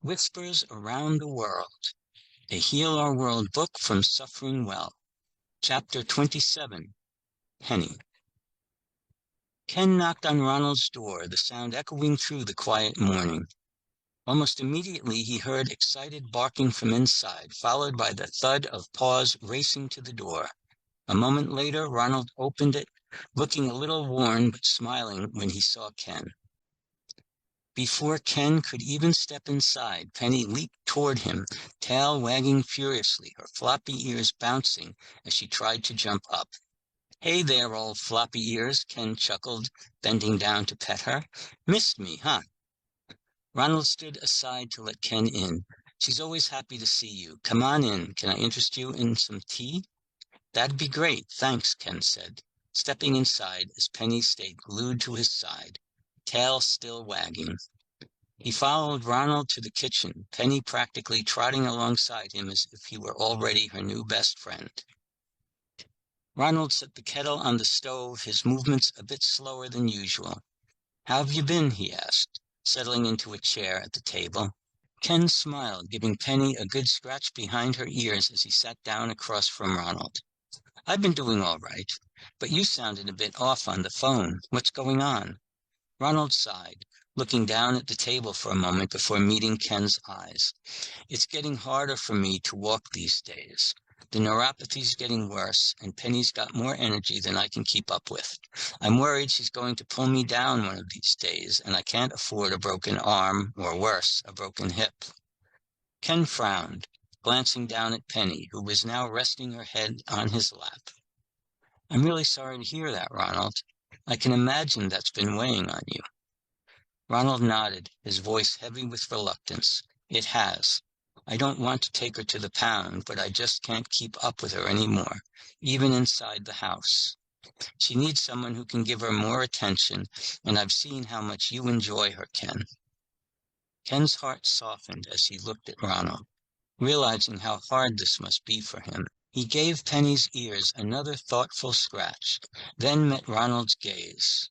Whispers Around the World, a Heal Our World book from SufferingWell. Chapter 27, Penny. Ken knocked on Ronald's door, the sound echoing through the quiet morning. Almost immediately he heard excited barking from inside, followed by the thud of paws racing to the door. A moment later, Ronald opened it, looking a little worn but smiling when he saw Ken. Before Ken could even step inside, Penny leaped toward him, tail wagging furiously, her floppy ears bouncing as she tried to jump up. "Hey there, old floppy ears," Ken chuckled, bending down to pet her. "Missed me, huh?" Ronald stood aside to let Ken in. "She's always happy to see you. Come on in. Can I interest you in some tea?" "That'd be great, thanks," Ken said, stepping inside as Penny stayed glued to his side, tail still wagging. He followed Ronald to the kitchen, Penny practically trotting alongside him as if he were already her new best friend. Ronald set the kettle on the stove, his movements a bit slower than usual. "How have you been?" he asked, settling into a chair at the table. Ken smiled, giving Penny a good scratch behind her ears as he sat down across from Ronald. "I've been doing all right, but you sounded a bit off on the phone. What's going on?" Ronald sighed, looking down at the table for a moment before meeting Ken's eyes. "It's getting harder for me to walk these days. The neuropathy's getting worse, and Penny's got more energy than I can keep up with. I'm worried she's going to pull me down one of these days, and I can't afford a broken arm, or worse, a broken hip." Ken frowned, glancing down at Penny, who was now resting her head on his lap. "I'm really sorry to hear that, Ronald. I can imagine that's been weighing on you." Ronald nodded, his voice heavy with reluctance. "It has. I don't want to take her to the pound, but I just can't keep up with her any more, even inside the house. She needs someone who can give her more attention, and I've seen how much you enjoy her, Ken." Ken's heart softened as he looked at Ronald, realizing how hard this must be for him. He gave Penny's ears another thoughtful scratch, then met Ronald's gaze.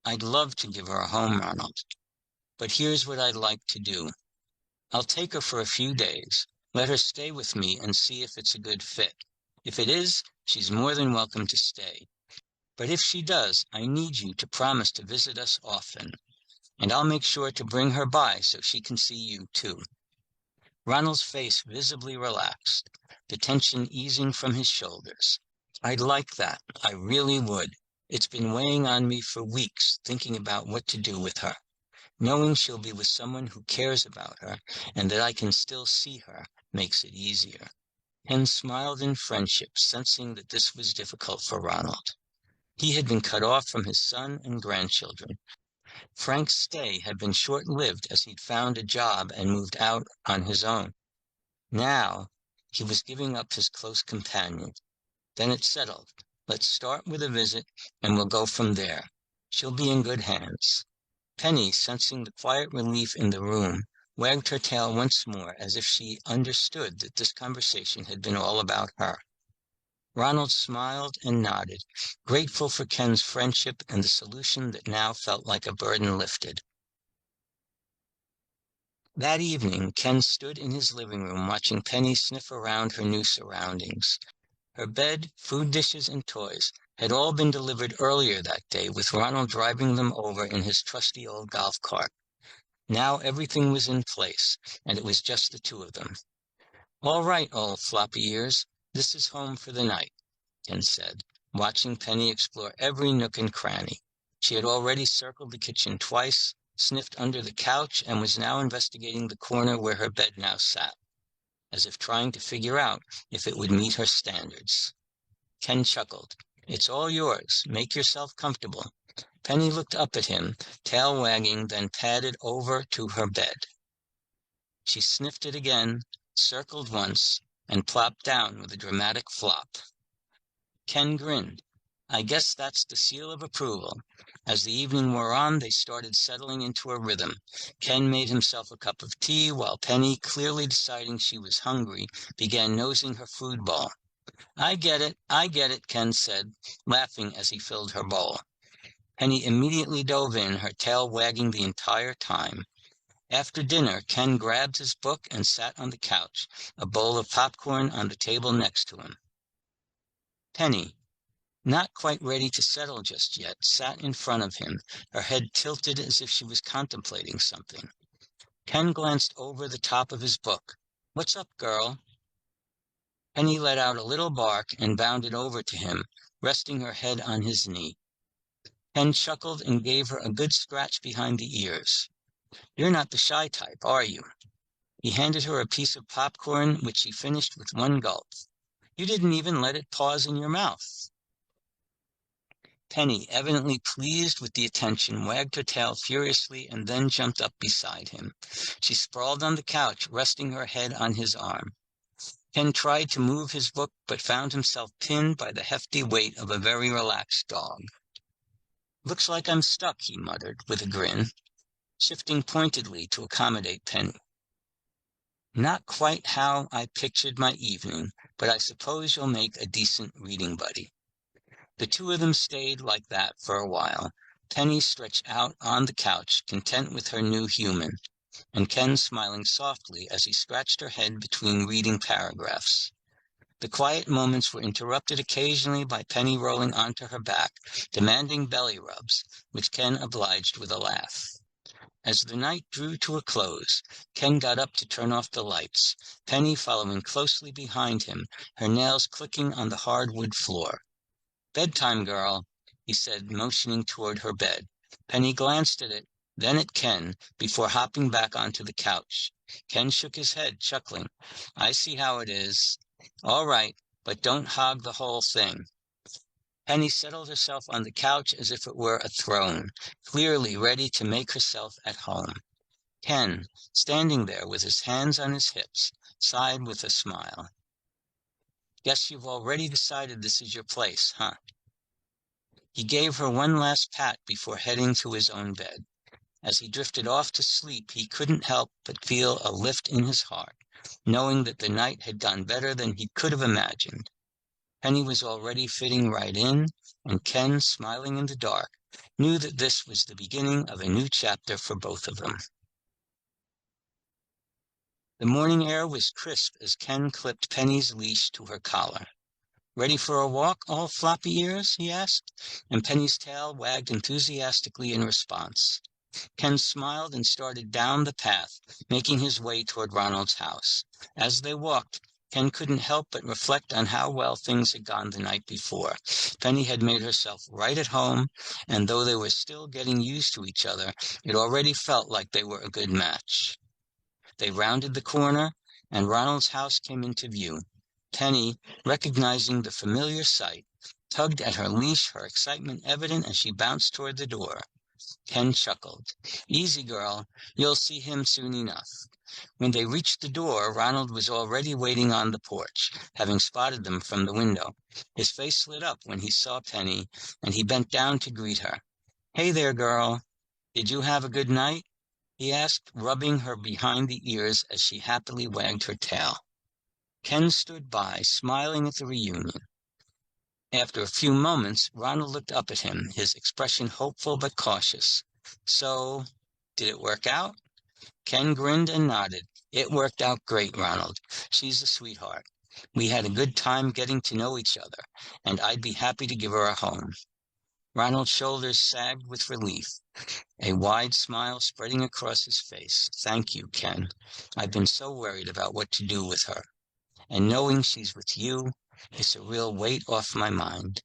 "I'd love to give her a home, Ronald, but here's what I'd like to do. I'll take her for a few days, let her stay with me and see if it's a good fit. If it is, she's more than welcome to stay. But if she does, I need you to promise to visit us often, and I'll make sure to bring her by so she can see you too." Ronald's face visibly relaxed, the tension easing from his shoulders. "I'd like that. I really would. It's been weighing on me for weeks, thinking about what to do with her. Knowing she'll be with someone who cares about her, and that I can still see her, makes it easier." Ken smiled in friendship, sensing that this was difficult for Ronald. He had been cut off from his son and grandchildren. Frank's stay had been short-lived as he'd found a job and moved out on his own. Now, he was giving up his close companion. Then it settled. "Let's start with a visit, and we'll go from there. She'll be in good hands." Penny, sensing the quiet relief in the room, wagged her tail once more as if she understood that this conversation had been all about her. Ronald smiled and nodded, grateful for Ken's friendship and the solution that now felt like a burden lifted. That evening, Ken stood in his living room watching Penny sniff around her new surroundings. Her bed, food dishes, and toys had all been delivered earlier that day, with Ronald driving them over in his trusty old golf cart. Now everything was in place, and it was just the two of them. "All right, old floppy ears, this is home for the night," Ken said, watching Penny explore every nook and cranny. She had already circled the kitchen twice, sniffed under the couch, and was now investigating the corner where her bed now sat, as if trying to figure out if it would meet her standards. Ken chuckled. "It's all yours. Make yourself comfortable." Penny looked up at him, tail wagging, then padded over to her bed. She sniffed it again, circled once, and plopped down with a dramatic flop. Ken grinned. "I guess that's the seal of approval." As the evening wore on, they started settling into a rhythm. Ken made himself a cup of tea, while Penny, clearly deciding she was hungry, began nosing her food bowl. I get it," Ken said, laughing as he filled her bowl. Penny immediately dove in, her tail wagging the entire time. After dinner, Ken grabbed his book and sat on the couch, a bowl of popcorn on the table next to him. Penny, not quite ready to settle just yet, sat in front of him, her head tilted as if she was contemplating something. Ken glanced over the top of his book. "What's up, girl?" Penny let out a little bark and bounded over to him, resting her head on his knee. Ken chuckled and gave her a good scratch behind the ears. "You're not the shy type, are you?" He handed her a piece of popcorn, which she finished with one gulp. "You didn't even let it pause in your mouth." Penny, evidently pleased with the attention, wagged her tail furiously and then jumped up beside him. She sprawled on the couch, resting her head on his arm. Ken tried to move his book, but found himself pinned by the hefty weight of a very relaxed dog. "Looks like I'm stuck," he muttered, with a grin, shifting pointedly to accommodate Penny. "Not quite how I pictured my evening, but I suppose you'll make a decent reading buddy." The two of them stayed like that for a while, Penny stretched out on the couch, content with her new human, and Ken smiling softly as he scratched her head between reading paragraphs. The quiet moments were interrupted occasionally by Penny rolling onto her back, demanding belly rubs, which Ken obliged with a laugh. As the night drew to a close, Ken got up to turn off the lights, Penny following closely behind him, her nails clicking on the hardwood floor. "Bedtime, girl," he said, motioning toward her bed. Penny glanced at it, then at Ken, before hopping back onto the couch. Ken shook his head, chuckling. "I see how it is. All right, but don't hog the whole thing." Penny settled herself on the couch as if it were a throne, clearly ready to make herself at home. Ken, standing there with his hands on his hips, sighed with a smile. "Guess you've already decided this is your place, huh?" He gave her one last pat before heading to his own bed. As he drifted off to sleep, he couldn't help but feel a lift in his heart, knowing that the night had gone better than he could have imagined. Penny was already fitting right in, and Ken, smiling in the dark, knew that this was the beginning of a new chapter for both of them. The morning air was crisp as Ken clipped Penny's leash to her collar. "Ready for a walk, all floppy ears?" he asked, and Penny's tail wagged enthusiastically in response. Ken smiled and started down the path, making his way toward Ronald's house. As they walked, Ken couldn't help but reflect on how well things had gone the night before. Penny had made herself right at home, and though they were still getting used to each other, it already felt like they were a good match. They rounded the corner, and Ronald's house came into view. Penny, recognizing the familiar sight, tugged at her leash, her excitement evident as she bounced toward the door. Ken chuckled. "Easy, girl. You'll see him soon enough." When they reached the door, Ronald was already waiting on the porch, having spotted them from the window. His face lit up when he saw Penny, and he bent down to greet her. "Hey there, girl. Did you have a good night?" he asked, rubbing her behind the ears as she happily wagged her tail. Ken stood by, smiling at the reunion. After a few moments, Ronald looked up at him, his expression hopeful but cautious. "So, did it work out?" Ken grinned and nodded. "It worked out great, Ronald. She's a sweetheart. We had a good time getting to know each other, and I'd be happy to give her a home." Ronald's shoulders sagged with relief, a wide smile spreading across his face. "Thank you, Ken. I've been so worried about what to do with her. And knowing she's with you, it's a real weight off my mind."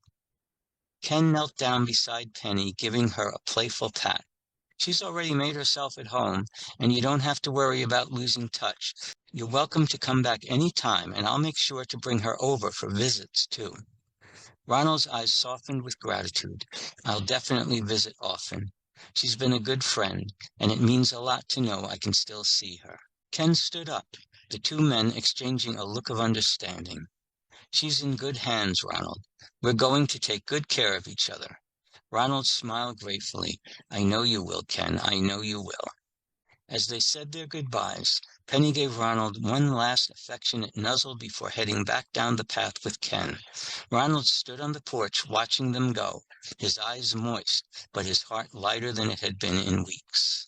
Ken knelt down beside Penny, giving her a playful pat. "She's already made herself at home, and you don't have to worry about losing touch. You're welcome to come back any time, and I'll make sure to bring her over for visits, too." Ronald's eyes softened with gratitude. "I'll definitely visit often. She's been a good friend, and it means a lot to know I can still see her." Ken stood up, the two men exchanging a look of understanding. "She's in good hands, Ronald. We're going to take good care of each other." Ronald smiled gratefully. "I know you will, Ken. I know you will." As they said their goodbyes, Penny gave Ronald one last affectionate nuzzle before heading back down the path with Ken. Ronald stood on the porch watching them go, his eyes moist, but his heart lighter than it had been in weeks.